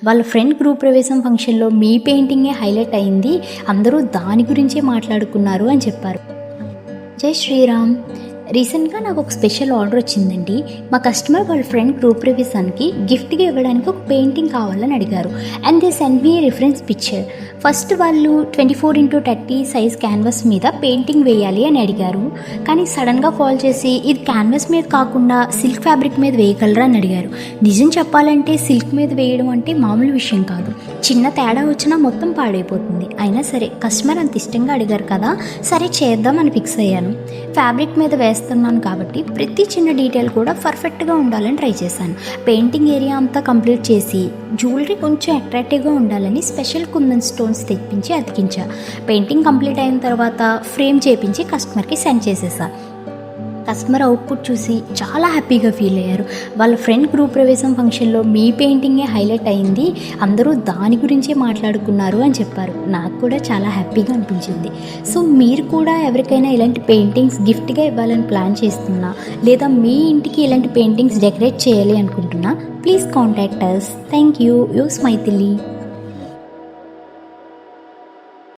వాళ్ళ friend group ప్రవేశం ఫంక్షన్లో మీ పెయింటింగే హైలైట్ అయింది, అందరూ దాని గురించే మాట్లాడుకున్నారు అని చెప్పారు. జై శ్రీరామ్. రీసెంట్గా నాకు ఒక స్పెషల్ ఆర్డర్ వచ్చిందండి. మా కస్టమర్ వాళ్ళ ఫ్రెండ్ గ్రూప్ ప్రవేశానికి గిఫ్ట్గా ఇవ్వడానికి ఒక పెయింటింగ్ కావాలని అడిగారు. And they send me reference picture. First వాళ్ళు 24x30 సైజ్ క్యాన్వాస్ మీద పెయింటింగ్ వేయాలి అని అడిగారు. కానీ సడన్గా కాల్ చేసి ఇది క్యాన్వాస్ మీద కాకుండా సిల్క్ ఫ్యాబ్రిక్ మీద వేయగలరా అని అడిగారు. నిజం చెప్పాలంటే సిల్క్ మీద వేయడం అంటే మామూలు విషయం కాదు. చిన్న తేడా వచ్చినా మొత్తం పాడైపోతుంది. అయినా సరే కస్టమర్ అంత ఇష్టంగా అడిగారు కదా, సరే చేద్దాం అని ఫిక్స్ అయ్యాను. ఫ్యాబ్రిక్ మీద వేస్తున్నాను కాబట్టి ప్రతి చిన్న డీటెయిల్ కూడా పర్ఫెక్ట్గా ఉండాలని ట్రై చేశాను. పెయింటింగ్ ఏరియా అంతా కంప్లీట్ చేసి జ్యువెలరీ కొంచెం అట్రాక్టివ్గా ఉండాలని స్పెషల్ కుందన్ స్టోన్స్ తెప్పించి అతికించా. పెయింటింగ్ కంప్లీట్ అయిన తర్వాత ఫ్రేమ్ చేపించి కస్టమర్కి సెండ్ చేసేసా. కస్టమర్ అవుట్పుట్ చూసి చాలా హ్యాపీగా ఫీల్ అయ్యారు. వాళ్ళ ఫ్రెండ్ గ్రూప్ ప్రవేశం ఫంక్షన్లో మీ పెయింటింగే హైలైట్ అయింది, అందరూ దాని గురించే మాట్లాడుకున్నారు అని చెప్పారు. నాకు కూడా చాలా హ్యాపీగా అనిపించింది. సో మీరు కూడా ఎవరికైనా ఇలాంటి పెయింటింగ్స్ గిఫ్ట్గా ఇవ్వాలని ప్లాన్ చేస్తున్నా, లేదా మీ ఇంటికి ఇలాంటి పెయింటింగ్స్ డెకరేట్ చేయాలి అనుకుంటున్నా, please contact us. Thank you. Yours Maithili.